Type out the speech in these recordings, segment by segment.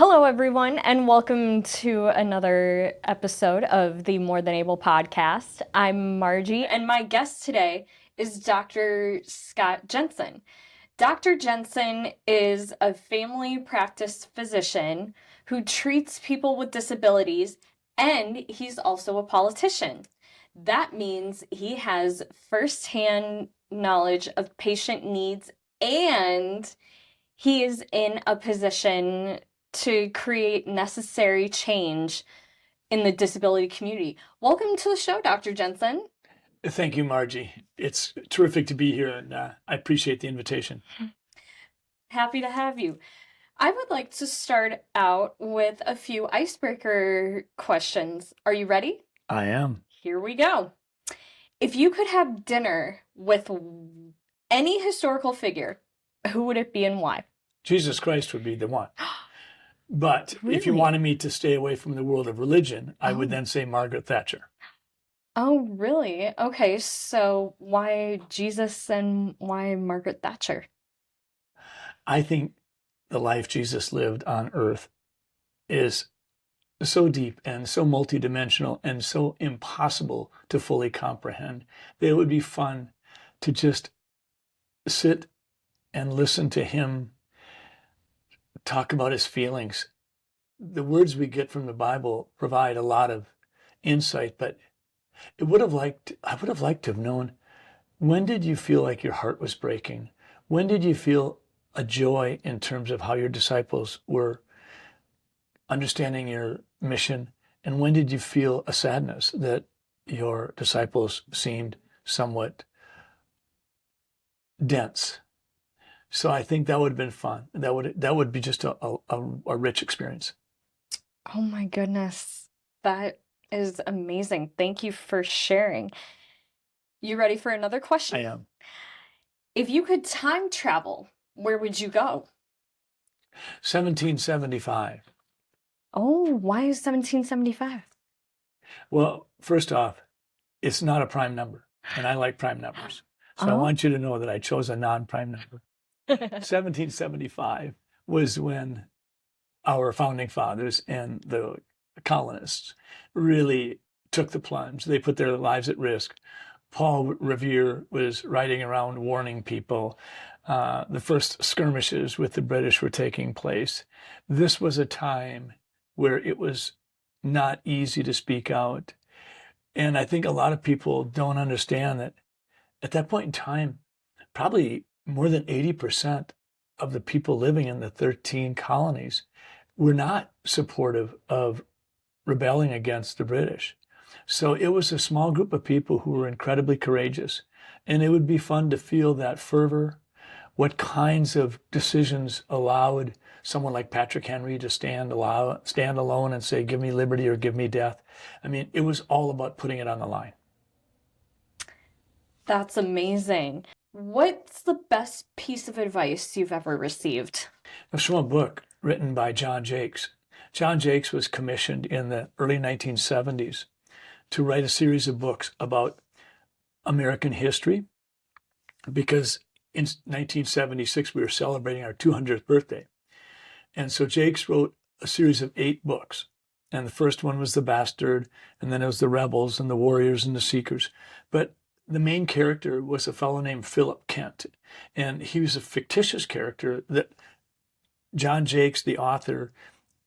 Hello, everyone, and welcome to another episode of the More Than Able podcast. I'm Margie, and my guest today is Dr. Scott Jensen. Dr. Jensen is a family practice physician who treats people with disabilities, and he's also a politician. That means he has firsthand knowledge of patient needs, and he is in a position to create necessary change in the disability community. Welcome to the show, Dr. Jensen. Thank you, Margie. It's terrific to be here, and I appreciate the invitation. Happy to have you. I would like to start out with a few icebreaker questions. Are you ready? I am. Here we go. If you could have dinner with any historical figure, who would it be and why? Jesus Christ would be the one. But if you Really? wanted me to stay away from the world of religion, I would then say Margaret Thatcher. Oh, really? Okay, so why Jesus and why Margaret Thatcher? I think the life Jesus lived on earth is so deep and so multidimensional and so impossible to fully comprehend that it would be fun to just sit and listen to him talk about his feelings. The words we get from the Bible provide a lot of insight, but I would have liked to have known, when did you feel like your heart was breaking? When did you feel a joy in terms of how your disciples were understanding your mission? And when did you feel a sadness that your disciples seemed somewhat dense? So I think that would have been fun. That would be just a rich experience. Oh my goodness. That is amazing. Thank you for sharing. You ready for another question? I am. If you could time travel, where would you go? 1775. Oh, why is 1775? Well, first off, it's not a prime number, and I like prime numbers. So I Oh. want you to know that I chose a non-prime number. 1775 was when our founding fathers and the colonists really took the plunge. They put their lives at risk. Paul Revere was riding around warning people. The first skirmishes with the British were taking place. This was a time where it was not easy to speak out. And I think a lot of people don't understand that at that point in time, probably more than 80% of the people living in the 13 colonies were not supportive of rebelling against the British. So it was a small group of people who were incredibly courageous. And it would be fun to feel that fervor. What kinds of decisions allowed someone like Patrick Henry to stand alone and say, give me liberty or give me death? I mean, it was all about putting it on the line. That's amazing. What's the best piece of advice you've ever received? It was from a book written by John Jakes. John Jakes was commissioned in the early 1970s to write a series of books about American history, because in 1976 we were celebrating our 200th birthday. And so Jakes wrote a series of 8 books. And the first one was The Bastard, and then it was The Rebels and The Warriors and The Seekers. But the main character was a fellow named Philip Kent. And he was a fictitious character that John Jakes, the author,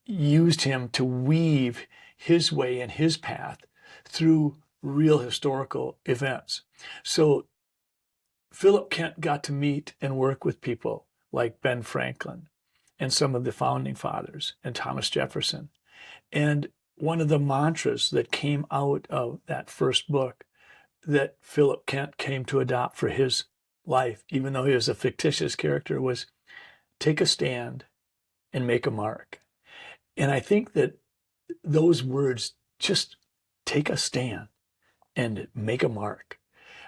used him to weave his way and his path through real historical events. So Philip Kent got to meet and work with people like Ben Franklin and some of the founding fathers and Thomas Jefferson. And one of the mantras that came out of that first book that Philip Kent came to adopt for his life, even though he was a fictitious character, was take a stand and make a mark. And I think that those words, just take a stand and make a mark,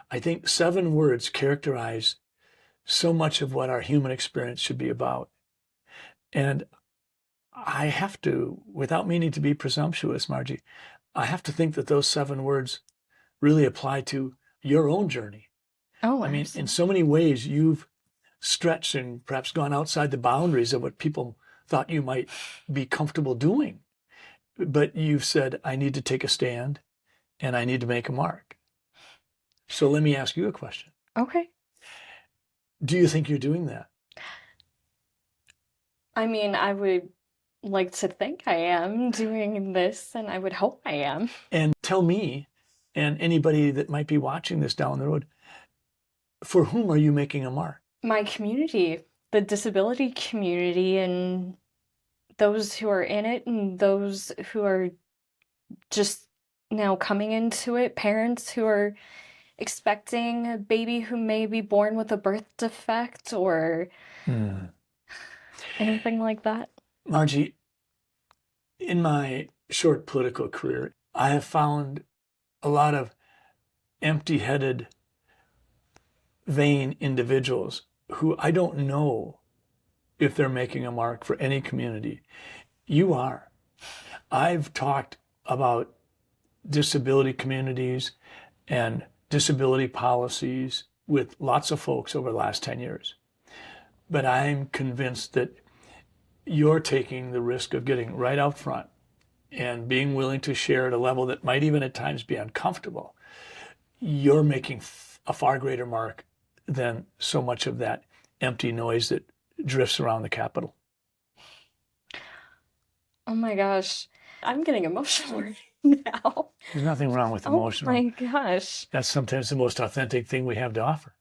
I think 7 words characterize so much of what our human experience should be about. And I have to, without meaning to be presumptuous, Margie, I have to think that those 7 words really apply to your own journey. Oh, I mean, absolutely. in so many ways, you've stretched and perhaps gone outside the boundaries of what people thought you might be comfortable doing. But you've said, I need to take a stand and I need to make a mark. So let me ask you a question. Okay. Do you think you're doing that? I mean, I would like to think I am doing this, and I would hope I am. And tell me, and anybody that might be watching this down the road, for whom are you making a mark? My community, the disability community, and those who are in it, and those who are just now coming into it, parents who are expecting a baby who may be born with a birth defect or anything like that. Margie, in my short political career, I have found a lot of empty-headed, vain individuals who I don't know if they're making a mark for any community. You are. I've talked about disability communities and disability policies with lots of folks over the last 10 years. But I'm convinced that you're taking the risk of getting right out front and being willing to share at a level that might even at times be uncomfortable. You're making a far greater mark than so much of that empty noise that drifts around the Capitol. Oh my gosh, I'm getting emotional right now. There's nothing wrong with emotional. Oh my gosh. That's sometimes the most authentic thing we have to offer.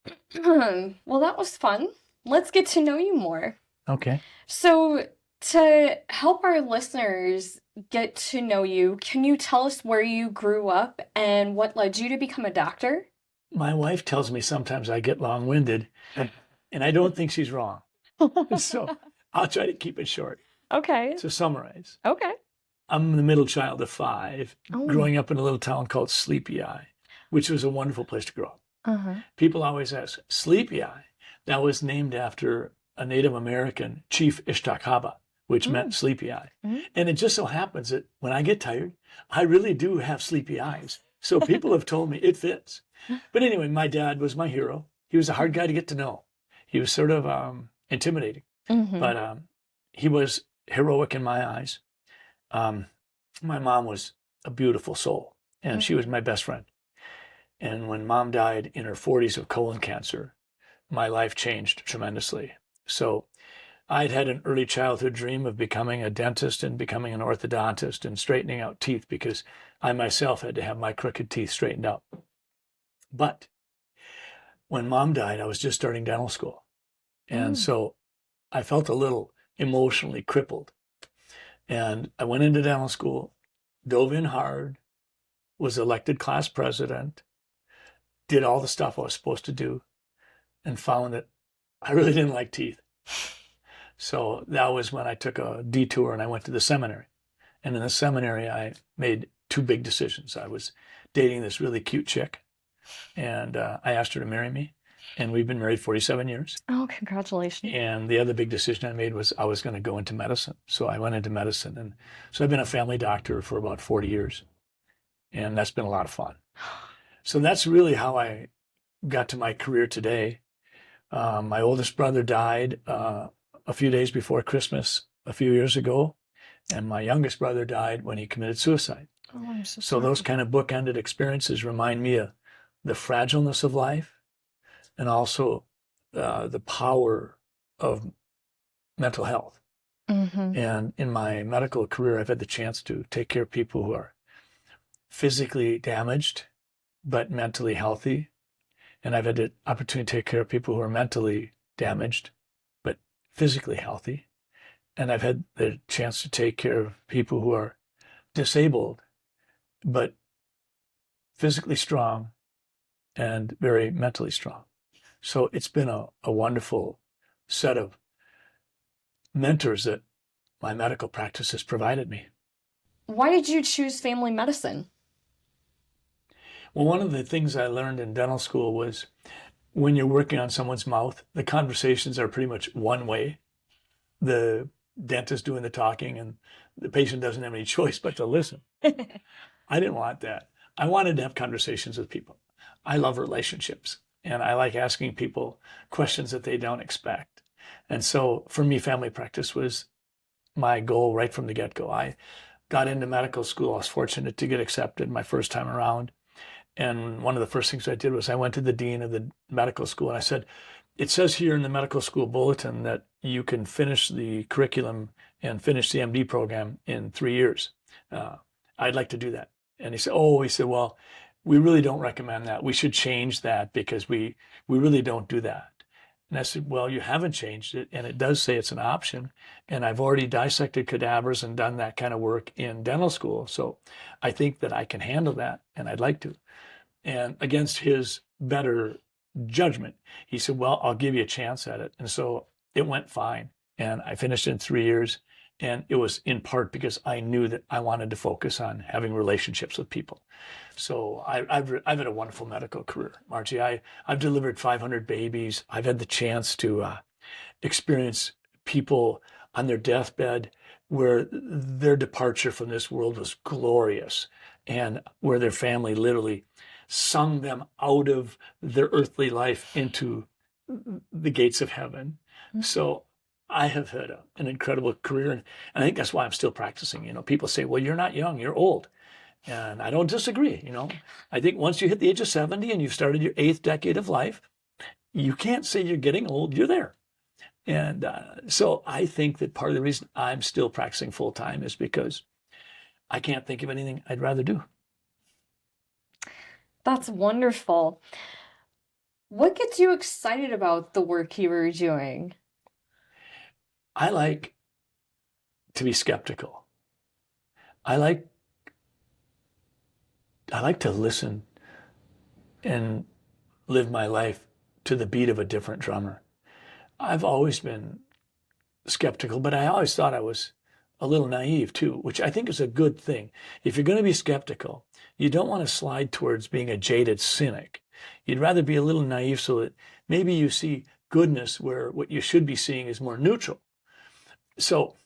Well, that was fun. Let's get to know you more. Okay. So, to help our listeners get to know you, can you tell us where you grew up and what led you to become a doctor? My wife tells me sometimes I get long-winded, and I don't think she's wrong. So I'll try to keep it short. Okay. To summarize, Okay. I'm the middle child of 5, Oh. growing up in a little town called Sleepy Eye, which was a wonderful place to grow up. Uh-huh. People always ask, Sleepy Eye, that was named after a Native American chief Ishtakaba, which meant sleepy eye. And it just so happens that when I get tired, I really do have sleepy eyes. So people have told me it fits. But anyway, my dad was my hero. He was a hard guy to get to know. He was sort of intimidating, but he was heroic in my eyes. My mom was a beautiful soul, and she was my best friend. And when mom died in her 40s of colon cancer, my life changed tremendously. So I'd had an early childhood dream of becoming a dentist and becoming an orthodontist and straightening out teeth because I myself had to have my crooked teeth straightened out. But when mom died, I was just starting dental school. And so I felt a little emotionally crippled. And I went into dental school, dove in hard, was elected class president, did all the stuff I was supposed to do, and found that I really didn't like teeth. So that was when I took a detour and I went to the seminary. And in the seminary, I made 2 big decisions. I was dating this really cute chick, and I asked her to marry me. And we've been married 47 years. Oh, congratulations. And the other big decision I made was I was going to go into medicine. So I went into medicine. And so I've been a family doctor for about 40 years. And that's been a lot of fun. So that's really how I got to my career today. My oldest brother died a few days before Christmas a few years ago, and my youngest brother died when he committed suicide. Oh, I'm so So those kind of bookended experiences remind me of the fragileness of life and also the power of mental health. And in my medical career, I've had the chance to take care of people who are physically damaged but mentally healthy. And I've had the opportunity to take care of people who are mentally damaged but physically healthy. And I've had the chance to take care of people who are disabled but physically strong and very mentally strong. So it's been a wonderful set of mentors that my medical practice has provided me. Why did you choose family medicine? Well, one of the things I learned in dental school was when you're working on someone's mouth, the conversations are pretty much one way. The dentist doing the talking and the patient doesn't have any choice but to listen. I didn't want that. I wanted to have conversations with people. I love relationships, and I like asking people questions that they don't expect. And so for me, family practice was my goal right from the get-go. I got into medical school. I was fortunate to get accepted my first time around. And one of the first things I did was I went to the dean of the medical school and I said, it says here in the medical school bulletin that you can finish the curriculum and finish the MD program in 3 years. I'd like to do that. And he said, well, we really don't recommend that. We should change that because we really don't do that. And I said, well, you haven't changed it. And it does say it's an option. And I've already dissected cadavers and done that kind of work in dental school. So I think that I can handle that and I'd like to. And against his better judgment, he said, well, I'll give you a chance at it. And so it went fine. And I finished in 3 years. And it was in part because I knew that I wanted to focus on having relationships with people. So I've had a wonderful medical career, Margie. I've delivered 500 babies. I've had the chance to experience people on their deathbed where their departure from this world was glorious and where their family literally sung them out of their earthly life into the gates of heaven. Mm-hmm. So I have had an incredible career. And I think that's why I'm still practicing. You know, people say, well, you're not young, you're old. And I don't disagree. You know, I think once you hit the age of 70 and you've started your 8th decade of life, you can't say you're getting old, you're there. And so I think that part of the reason I'm still practicing full time is because I can't think of anything I'd rather do. That's wonderful. What gets you excited about the work you were doing? I like to be skeptical. I like to listen and live my life to the beat of a different drummer. I've always been skeptical, but I always thought I was a little naive too, which I think is a good thing. If you're going to be skeptical, you don't want to slide towards being a jaded cynic. You'd rather be a little naive so that maybe you see goodness where what you should be seeing is more neutral. So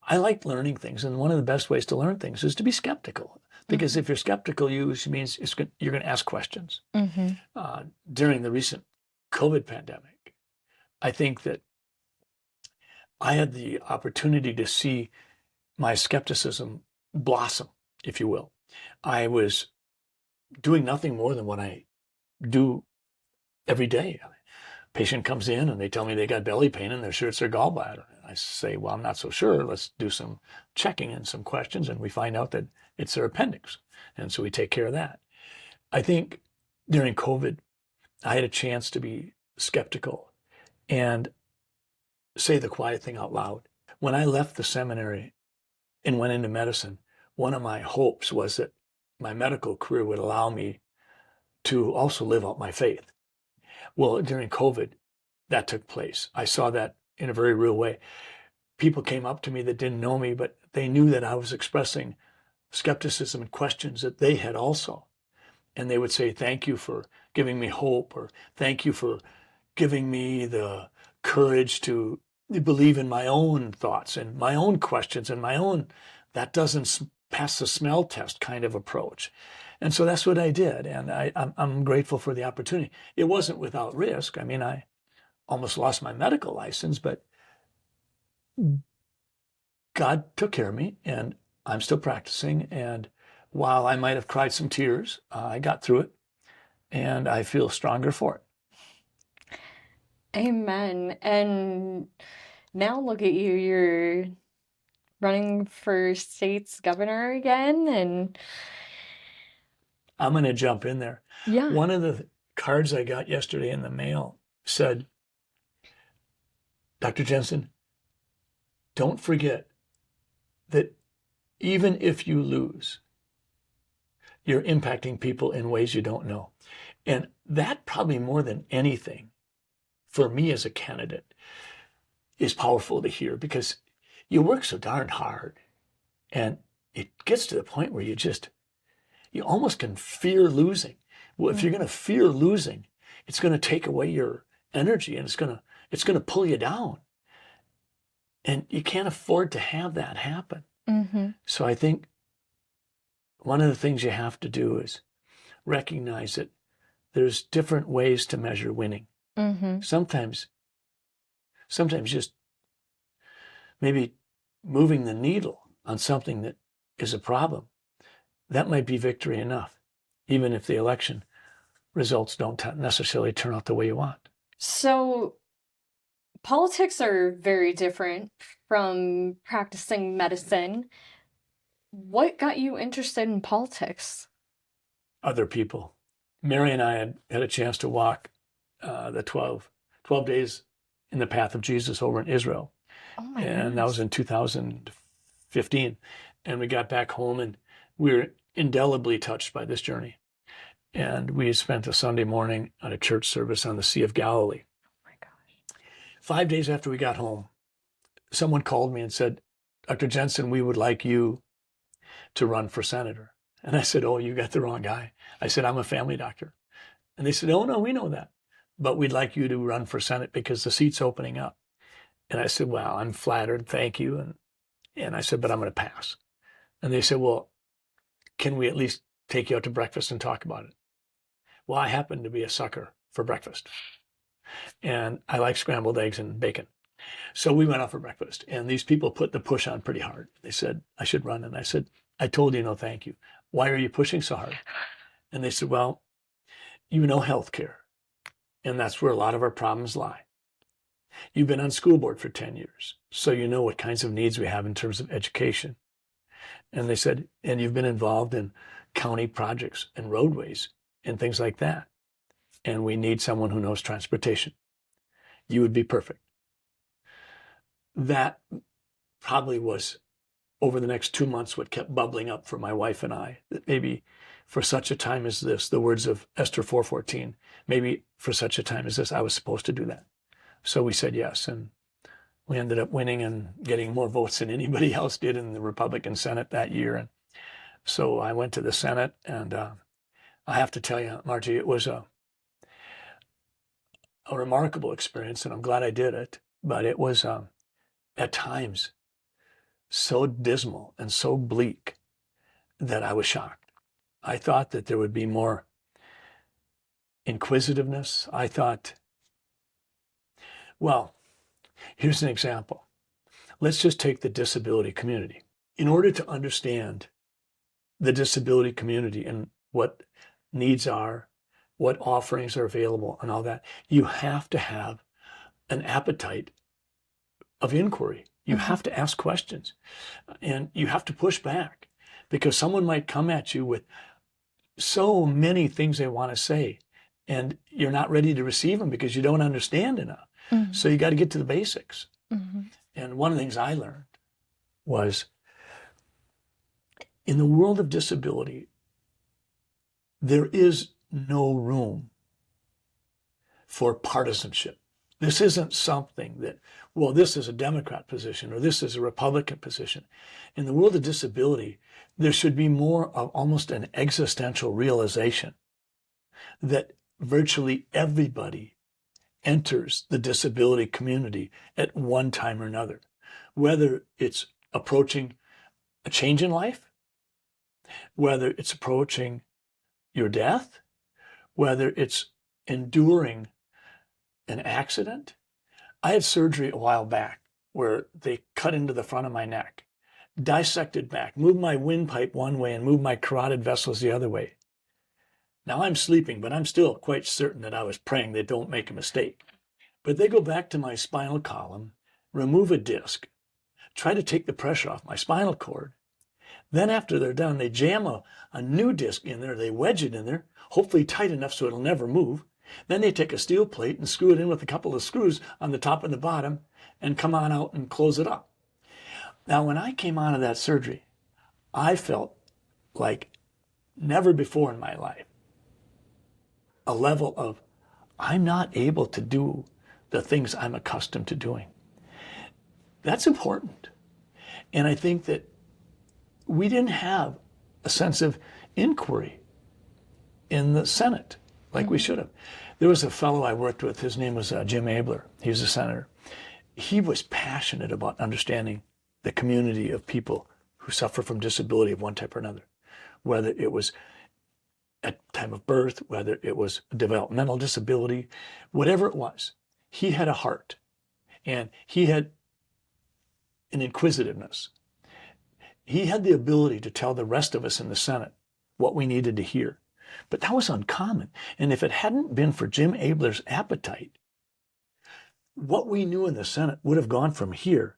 I like learning things, and one of the best ways to learn things is to be skeptical. Because mm-hmm. if you're skeptical, it means you're going to ask questions. Mm-hmm. During the recent COVID pandemic, I think that I had the opportunity to see my skepticism blossom, if you will. I was doing nothing more than what I do every day. Patient comes in and they tell me they got belly pain and they're sure it's their gallbladder. I say, well, I'm not so sure. Let's do some checking and some questions. And we find out that it's their appendix. And so we take care of that. I think during COVID, I had a chance to be skeptical and say the quiet thing out loud. When I left the seminary and went into medicine, one of my hopes was that my medical career would allow me to also live out my faith. Well, during COVID, that took place. I saw that in a very real way. People came up to me that didn't know me, but they knew that I was expressing skepticism and questions that they had also. And they would say, thank you for giving me hope, or thank you for giving me the courage to believe in my own thoughts and my own questions and my own, that doesn't pass the smell test kind of approach. And so that's what I did. And I'm grateful for the opportunity. It wasn't without risk. I mean, I almost lost my medical license, but God took care of me and I'm still practicing. And while I might have cried some tears, I got through it and I feel stronger for it. Amen. And now look at you, you're running for state's governor again, and I'm going to jump in there. Yeah. One of the cards I got yesterday in the mail said, Dr. Jensen, don't forget that even if you lose, you're impacting people in ways you don't know. And that probably more than anything, for me as a candidate, is powerful to hear, because you work so darn hard and it gets to the point where you almost can fear losing. Well, if you're going to fear losing, it's going to take away your energy and it's going to pull you down. And you can't afford to have that happen. Mm-hmm. So I think one of the things you have to do is recognize that there's different ways to measure winning. Mm-hmm. Sometimes just maybe moving the needle on something that is a problem, that might be victory enough, even if the election results don't necessarily turn out the way you want. So politics are very different from practicing medicine. What got you interested in politics? Other people. Mary and I had a chance to walk the 12 days in the path of Jesus over in Israel. Oh my And goodness. that was in 2015. And we got back home and we were indelibly touched by this journey. And we had spent a Sunday morning at a church service on the Sea of Galilee. Oh my gosh. 5 days after we got home, someone called me and said, Dr. Jensen, we would like you to run for senator. And I said, oh, you got the wrong guy. I said, I'm a family doctor. And they said, oh, no, we know that. But we'd like you to run for Senate because the seat's opening up. And I said, well, I'm flattered. Thank you. And I said, but I'm going to pass. And they said, well, can we at least take you out to breakfast and talk about it? Well, I happen to be a sucker for breakfast. And I like scrambled eggs and bacon. So we went out for breakfast. And these people put the push on pretty hard. They said, I should run. And I said, I told you no, thank you. Why are you pushing so hard? And they said, well, you know healthcare. And that's where a lot of our problems lie. You've been on school board for 10 years, so you know what kinds of needs we have in terms of education. And they said, and you've been involved in county projects and roadways and things like that. And we need someone who knows transportation. You would be perfect. That probably was, over the next 2 months, what kept bubbling up for my wife and I, that maybe for such a time as this, the words of Esther 4:14, maybe for such a time as this, I was supposed to do that. So we said yes, and we ended up winning and getting more votes than anybody else did in the Republican Senate that year. And so I went to the Senate, and I have to tell you, Margie, it was a remarkable experience, and I'm glad I did it. But it was at times so dismal and so bleak that I was shocked. I thought that there would be more inquisitiveness. I thought, well, here's an example. Let's just take the disability community. In order to understand the disability community and what needs are, what offerings are available and all that, you have to have an appetite of inquiry. You have to ask questions and you have to push back, because someone might come at you with so many things they want to say and you're not ready to receive them because you don't understand enough. So you got to get to the basics. And one of the things I learned was, in the world of disability, there is no room for partisanship. This isn't something that, well, this is a Democrat position or this is a Republican position. In the world of disability, there should be more of almost an existential realization that virtually everybody enters the disability community at one time or another, whether it's approaching a change in life, whether it's approaching your death, whether it's enduring an accident. I had surgery a while back where they cut into the front of my neck, dissected back, moved my windpipe one way and moved my carotid vessels the other way. Now I'm sleeping, but I'm still quite certain that I was praying they don't make a mistake. But they go back to my spinal column, remove a disc, try to take the pressure off my spinal cord. Then after they're done, they jam a new disc in there, they wedge it in there, hopefully tight enough so it'll never move. Then they take a steel plate and screw it in with a couple of screws on the top and the bottom and come on out and close it up. Now, when I came out of that surgery, I felt like never before in my life a level of, I'm not able to do the things I'm accustomed to doing. That's important. And I think that we didn't have a sense of inquiry in the Senate like we should have. There was a fellow I worked with, his name was Jim Abler. He was a senator. He was passionate about understanding the community of people who suffer from disability of one type or another, whether it was at time of birth, whether it was a developmental disability, whatever it was. He had a heart, and he had and inquisitiveness. He had the ability to tell the rest of us in the Senate what we needed to hear. But that was uncommon. And if it hadn't been for Jim Abler's appetite, what we knew in the Senate would have gone from here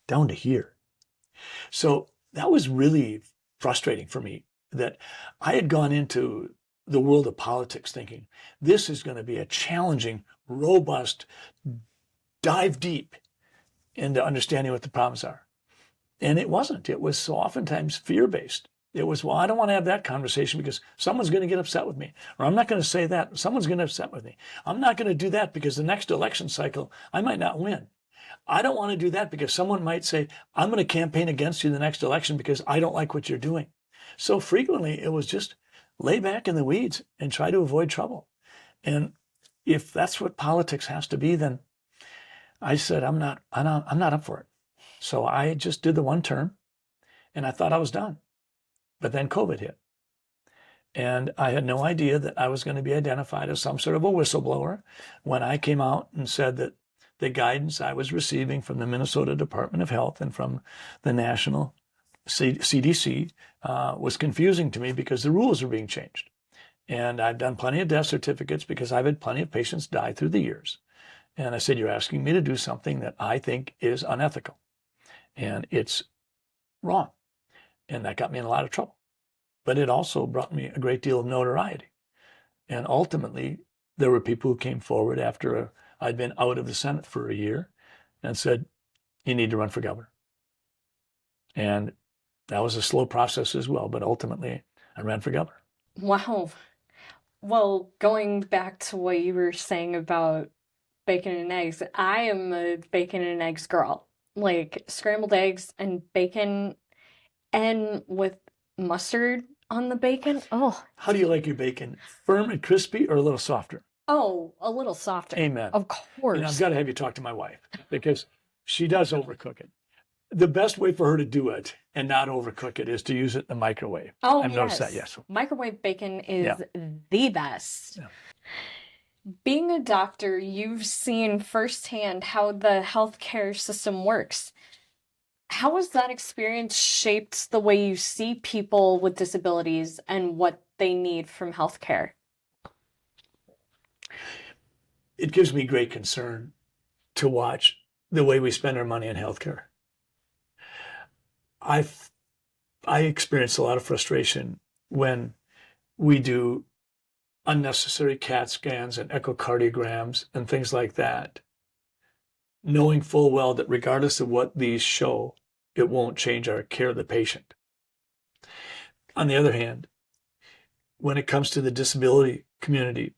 down to here. So that was really frustrating for me, that I had gone into the world of politics thinking this is going to be a challenging, robust, dive deep into understanding what the problems are. And it wasn't. It was so oftentimes fear-based. It was, well, I don't want to have that conversation because someone's going to get upset with me. Or I'm not going to say that. Someone's going to upset with me. I'm not going to do that because the next election cycle, I might not win. I don't want to do that because someone might say, I'm going to campaign against you the next election because I don't like what you're doing. So frequently it was just lay back in the weeds and try to avoid trouble. And if that's what politics has to be, then I said, I'm not up for it. So I just did the one term and I thought I was done. But then COVID hit. And I had no idea that I was going to be identified as some sort of a whistleblower when I came out and said that the guidance I was receiving from the Minnesota Department of Health and from the National CDC was confusing to me because the rules are being changed. And I've done plenty of death certificates because I've had plenty of patients die through the years. And I said, you're asking me to do something that I think is unethical. And it's wrong. And that got me in a lot of trouble. But it also brought me a great deal of notoriety. And ultimately, there were people who came forward after I'd been out of the Senate for a year and said, you need to run for governor. And that was a slow process as well. But ultimately, I ran for governor. Wow. Well, going back to what you were saying about bacon and eggs, I am a bacon and eggs girl. Like scrambled eggs and bacon, and with mustard on the bacon. Oh. How do you like your bacon? Firm and crispy or a little softer? Oh, a little softer. Amen. Of course. And I've got to have you talk to my wife because she does overcook it. The best way for her to do it and not overcook it is to use it in the microwave. Oh, I've yes. noticed that, yes. Microwave bacon is the best. Yeah. Being a doctor, you've seen firsthand how the healthcare system works. How has that experience shaped the way you see people with disabilities and what they need from healthcare? It gives me great concern to watch the way we spend our money on healthcare. I experience a lot of frustration when we do unnecessary CAT scans and echocardiograms and things like that, knowing full well that regardless of what these show, it won't change our care of the patient. On the other hand, when it comes to the disability community,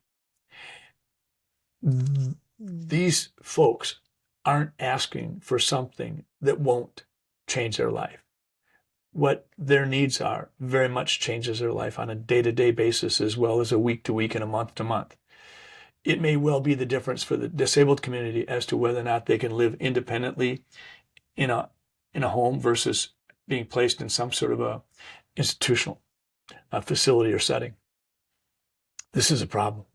these folks aren't asking for something that won't change their life. What their needs are very much changes their life on a day-to-day basis as well as a week-to-week and a month-to-month. It may well be the difference for the disabled community as to whether or not they can live independently in a home versus being placed in some sort of a institutional facility or setting. This is a problem.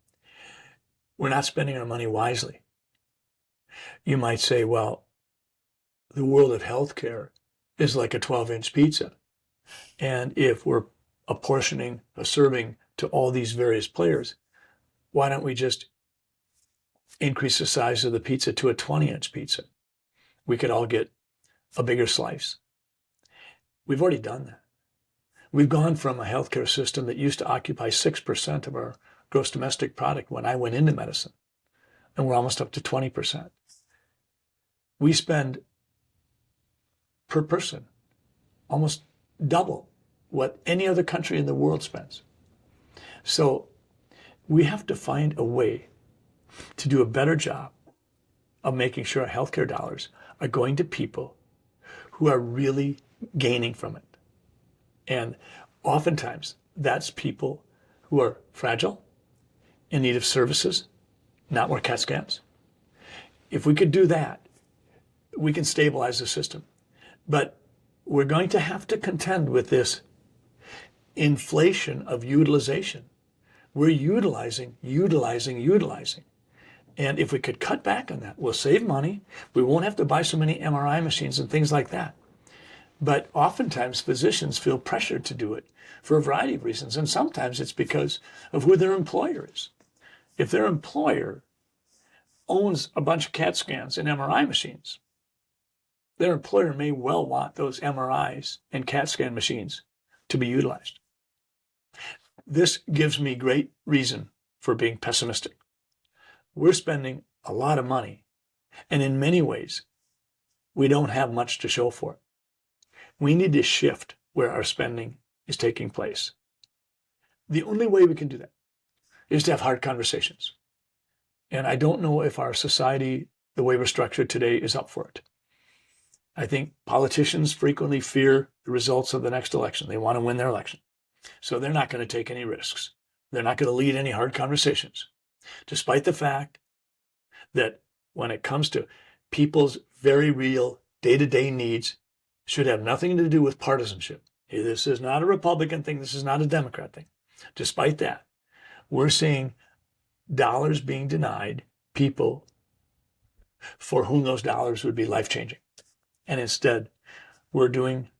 We're not spending our money wisely. You might say, well, the world of healthcare is like a 12-inch pizza. And if we're apportioning a serving to all these various players, why don't we just increase the size of the pizza to a 20-inch pizza? We could all get a bigger slice. We've already done that. We've gone from a healthcare system that used to occupy 6% of our gross domestic product when I went into medicine, and we're almost up to 20%. We spend per person almost double what any other country in the world spends. So we have to find a way to do a better job of making sure our healthcare dollars are going to people who are really gaining from it. And oftentimes that's people who are fragile, in need of services, not more CAT scans. If we could do that, we can stabilize the system. But we're going to have to contend with this inflation of utilization. We're utilizing. And if we could cut back on that, we'll save money. We won't have to buy so many MRI machines and things like that. But oftentimes physicians feel pressured to do it for a variety of reasons. And sometimes it's because of who their employer is. If their employer owns a bunch of CAT scans and MRI machines, their employer may well want those MRIs and CAT scan machines to be utilized. This gives me great reason for being pessimistic. We're spending a lot of money, and in many ways, we don't have much to show for it. We need to shift where our spending is taking place. The only way we can do that is to have hard conversations. And I don't know if our society, the way we're structured today, is up for it. I think politicians frequently fear the results of the next election. They want to win their election. So they're not going to take any risks. They're not going to lead any hard conversations, despite the fact that when it comes to people's very real day-to-day needs, should have nothing to do with partisanship. This is not a Republican thing. This is not a Democrat thing. Despite that, we're seeing dollars being denied people for whom those dollars would be life-changing. And instead, we're doing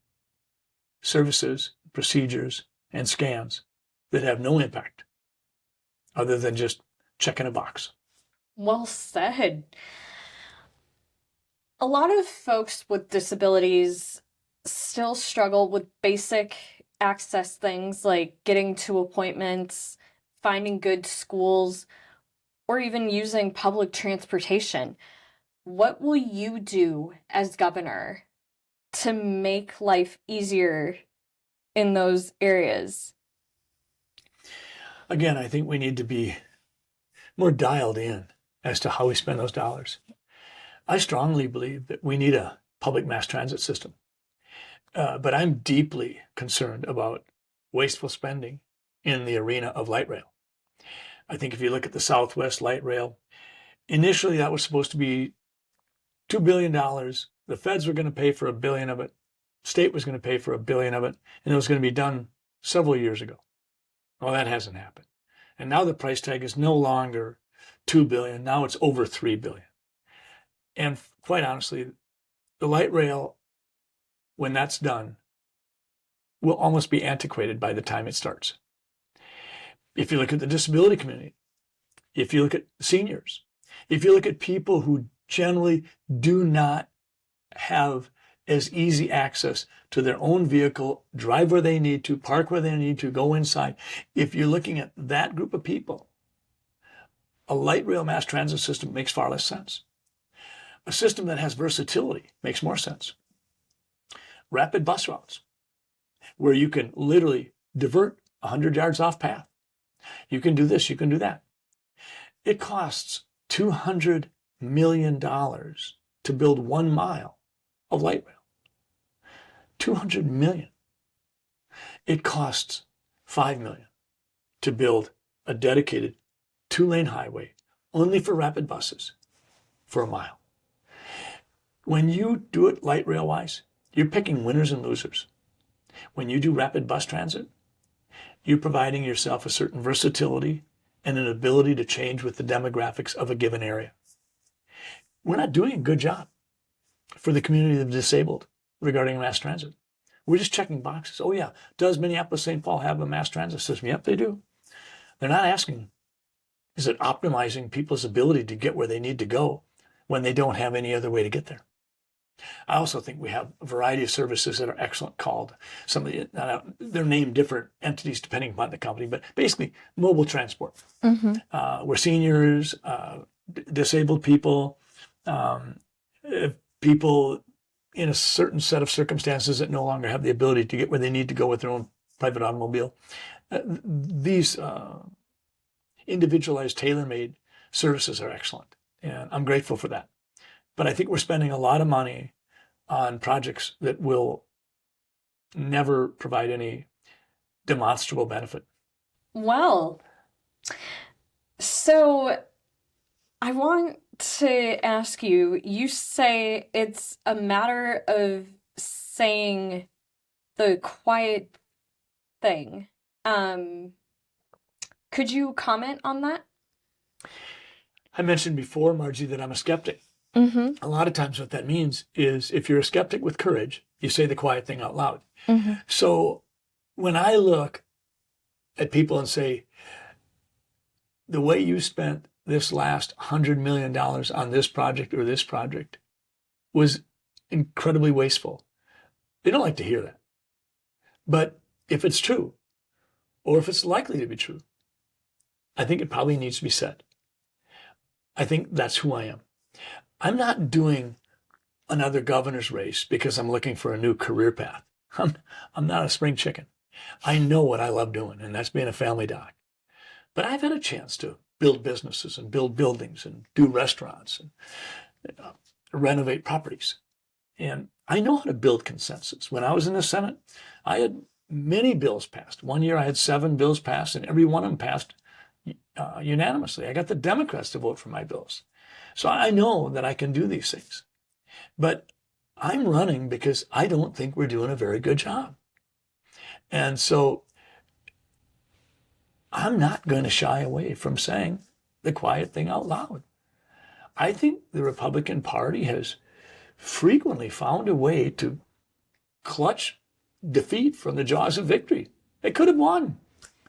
services, procedures, and scans that have no impact other than just checking a box. Well said. A lot of folks with disabilities still struggle with basic access things like getting to appointments, finding good schools, or even using public transportation. What will you do as governor to make life easier in those areas? Again, I think we need to be more dialed in as to how we spend those dollars. I strongly believe that we need a public mass transit system. But I'm deeply concerned about wasteful spending in the arena of light rail. I think if you look at the Southwest Light Rail, initially that was supposed to be $2 billion. The feds were going to pay for $1 billion of it. State was going to pay for $1 billion of it. And it was going to be done several years ago. Well, that hasn't happened. And now the price tag is no longer $2 billion. Now it's over $3 billion. And quite honestly, the light rail, when that's done, will almost be antiquated by the time it starts. If you look at the disability community, if you look at seniors, if you look at people who generally do not have as easy access to their own vehicle, drive where they need to, park where they need to, go inside. If you're looking at that group of people, a light rail mass transit system makes far less sense. A system that has versatility makes more sense. Rapid bus routes, where you can literally divert 100 yards off path. You can do this, you can do that. It costs $200 million to build 1 mile of light rail. 200 million. It costs $5 million to build a dedicated 2-lane highway only for rapid buses for 1 mile. When you do it light rail wise, you're picking winners and losers. When you do rapid bus transit, you're providing yourself a certain versatility and an ability to change with the demographics of a given area. We're not doing a good job for the community of the disabled regarding mass transit. We're just checking boxes. Oh yeah, does Minneapolis-St. Paul have a mass transit system? Yep, they do. They're not asking, is it optimizing people's ability to get where they need to go when they don't have any other way to get there? I also think we have a variety of services that are excellent called they're named different entities depending upon the company, but basically mobile transport. Where seniors, disabled people, people in a certain set of circumstances that no longer have the ability to get where they need to go with their own private automobile. These individualized, tailor-made services are excellent, and I'm grateful for that. But I think we're spending a lot of money on projects that will never provide any demonstrable benefit. Well, so I want to ask you, you say it's a matter of saying the quiet thing. Could you comment on that? I mentioned before, Margie, that I'm a skeptic. Mm-hmm. A lot of times what that means is if you're a skeptic with courage, you say the quiet thing out loud. Mm-hmm. So when I look at people and say, the way you spent this last $100 million on this project or this project was incredibly wasteful. They don't like to hear that. But if it's true, or if it's likely to be true, I think it probably needs to be said. I think that's who I am. I'm not doing another governor's race because I'm looking for a new career path. I'm not a spring chicken. I know what I love doing, and that's being a family doc. But I've had a chance to build businesses and build buildings and do restaurants and renovate properties. And I know how to build consensus. When I was in the Senate, I had many bills passed. One year I had 7 bills passed, and every one of them passed unanimously. I got the Democrats to vote for my bills. So I know that I can do these things. But I'm running because I don't think we're doing a very good job. And so I'm not going to shy away from saying the quiet thing out loud. I think the Republican Party has frequently found a way to clutch defeat from the jaws of victory. They could have won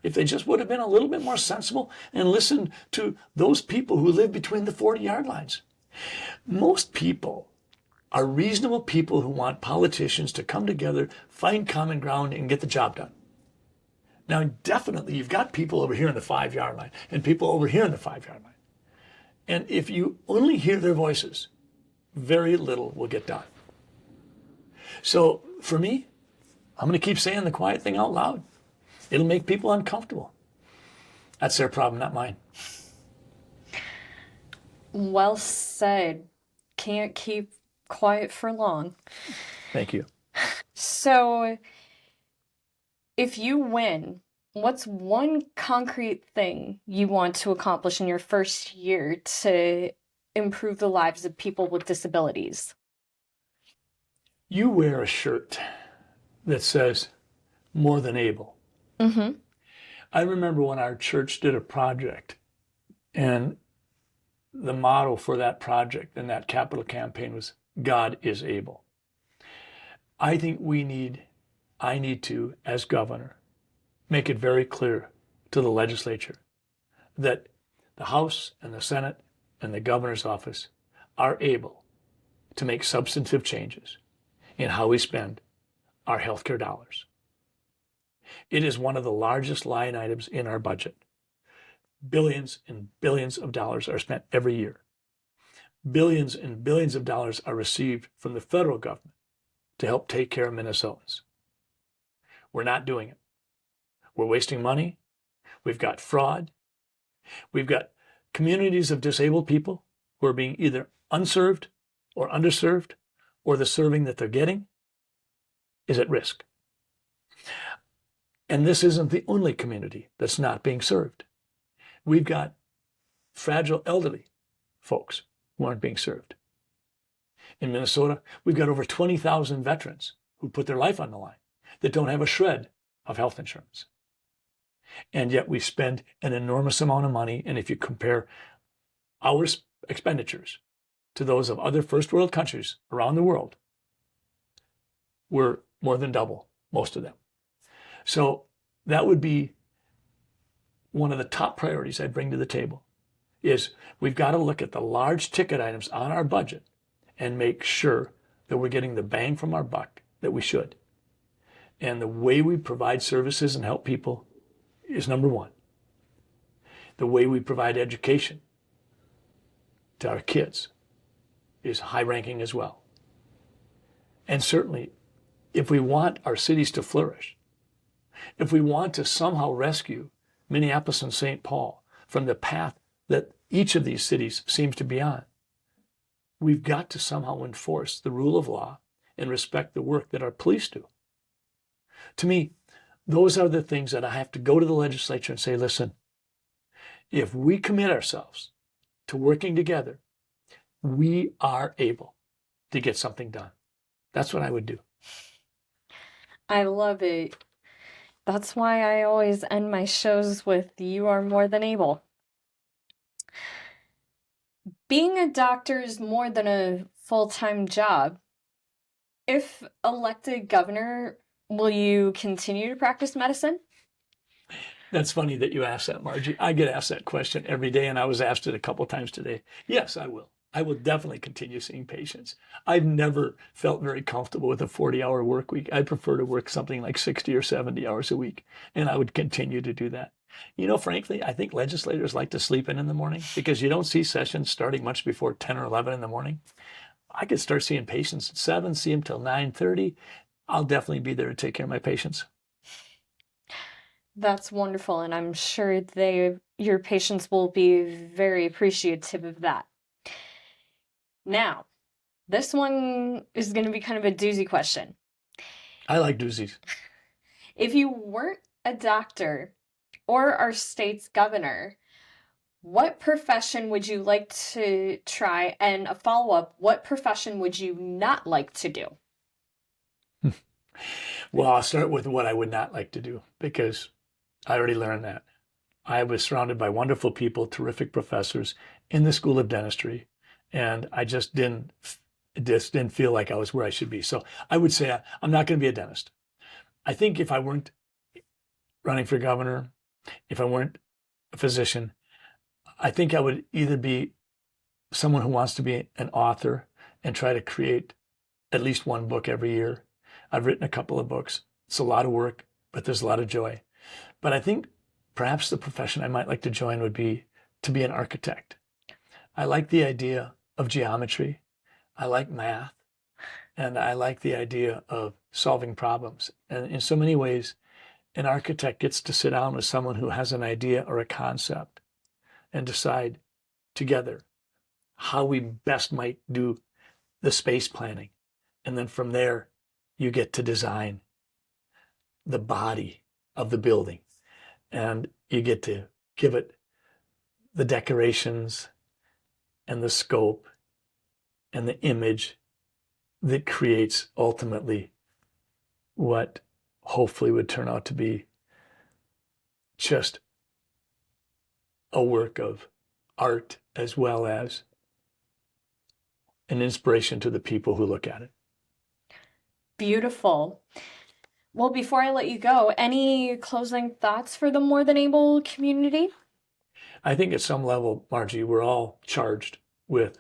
if they just would have been a little bit more sensible and listened to those people who live between the 40-yard lines. Most people are reasonable people who want politicians to come together, find common ground, and get the job done. Now, definitely, you've got people over here in the 5-yard line and people over here in the 5-yard line. And if you only hear their voices, very little will get done. So for me, I'm going to keep saying the quiet thing out loud. It'll make people uncomfortable. That's their problem, not mine. Well said. Can't keep quiet for long. Thank you. So, if you win, what's one concrete thing you want to accomplish in your first year to improve the lives of people with disabilities? You wear a shirt that says more than able. Mm-hmm. I remember when our church did a project, and the motto for that project and that capital campaign was God is able. I think I need to, as governor, make it very clear to the legislature that the House and the Senate and the governor's office are able to make substantive changes in how we spend our healthcare dollars. It is one of the largest line items in our budget. Billions and billions of dollars are spent every year. Billions and billions of dollars are received from the federal government to help take care of Minnesotans. We're not doing it. We're wasting money. We've got fraud. We've got communities of disabled people who are being either unserved or underserved, or the serving that they're getting is at risk. And this isn't the only community that's not being served. We've got fragile elderly folks who aren't being served. In Minnesota, we've got over 20,000 veterans who put their life on the line that don't have a shred of health insurance. And yet we spend an enormous amount of money, and if you compare our expenditures to those of other first world countries around the world, we're more than double most of them. So that would be one of the top priorities I'd bring to the table, is we've got to look at the large ticket items on our budget and make sure that we're getting the bang from our buck that we should. And the way we provide services and help people is number one. The way we provide education to our kids is high ranking as well. And certainly, if we want our cities to flourish, if we want to somehow rescue Minneapolis and St. Paul from the path that each of these cities seems to be on, we've got to somehow enforce the rule of law and respect the work that our police do. To me, those are the things that I have to go to the legislature and say, listen, if we commit ourselves to working together, we are able to get something done. That's what I would do. I love it. That's why I always end my shows with "You are more than able." Being a doctor is more than a full-time job. If elected governor, will you continue to practice medicine? That's funny that you asked that, Margie. I get asked that question every day, and I was asked it a couple of times today. Yes, I will. I will definitely continue seeing patients. I've never felt very comfortable with a 40-hour work week. I prefer to work something like 60 or 70 hours a week, and I would continue to do that. Frankly, I think legislators like to sleep in the morning because you don't see sessions starting much before 10 or 11 in the morning. I could start seeing patients at 7, see them till 9:30. I'll definitely be there to take care of my patients. That's wonderful, and I'm sure your patients will be very appreciative of that. Now, this one is going to be kind of a doozy question. I like doozies. If you weren't a doctor or our state's governor, what profession would you like to try? And a follow-up, what profession would you not like to do? Well, I'll start with what I would not like to do because I already learned that. I was surrounded by wonderful people, terrific professors in the School of Dentistry, and I just didn't feel like I was where I should be. So I would say I'm not going to be a dentist. I think if I weren't running for governor, if I weren't a physician, I think I would either be someone who wants to be an author and try to create at least one book every year. I've written a couple of books. It's a lot of work, but there's a lot of joy. But I think perhaps the profession I might like to join would be to be an architect. I like the idea of geometry. I like math. And I like the idea of solving problems. And in so many ways, an architect gets to sit down with someone who has an idea or a concept and decide together how we best might do the space planning. And then from there, you get to design the body of the building. And you get to give it the decorations and the scope and the image that creates ultimately what hopefully would turn out to be just a work of art as well as an inspiration to the people who look at it. Beautiful. Well, before I let you go, any closing thoughts for the More Than Able community? I think at some level, Margie, we're all charged with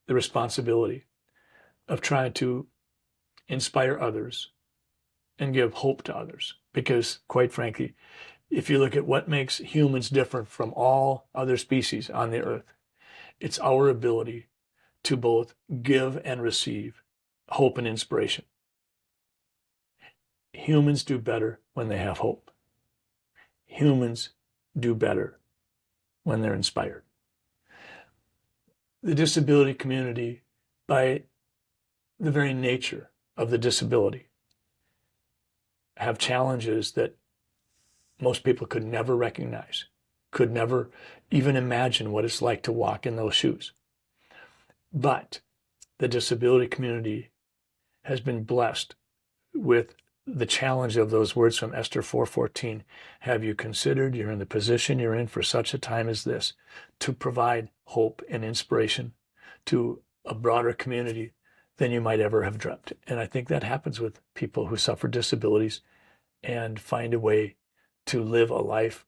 the responsibility of trying to inspire others and give hope to others. Because quite frankly, if you look at what makes humans different from all other species on the earth, it's our ability to both give and receive hope and inspiration. Humans do better when they have hope. Humans do better when they're inspired. The disability community, by the very nature of the disability, have challenges that most people could never recognize, could never even imagine what it's like to walk in those shoes. But the disability community has been blessed with the challenge of those words from Esther 4:14. Have you considered you're in the position you're in for such a time as this to provide hope and inspiration to a broader community than you might ever have dreamt? And I think that happens with people who suffer disabilities and find a way to live a life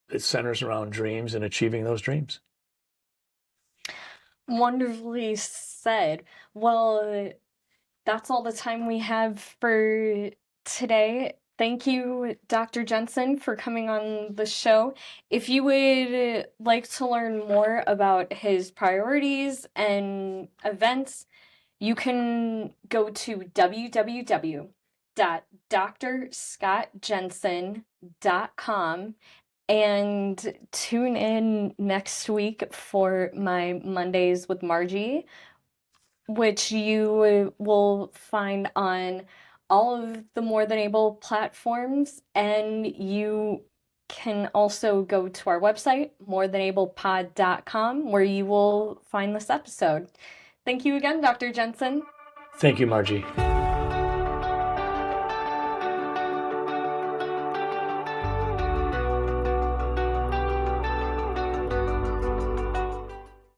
that centers around dreams and achieving those dreams. Wonderfully said. Well, that's all the time we have for today. Thank you, Dr. Jensen, for coming on the show. If you would like to learn more about his priorities and events, you can go to www.drscottjensen.com and tune in next week for my Mondays with Margie, which you will find on all of the More Than Able platforms. And you can also go to our website, morethanablepod.com, where you will find this episode. Thank you again, Dr. Jensen. Thank you, Margie.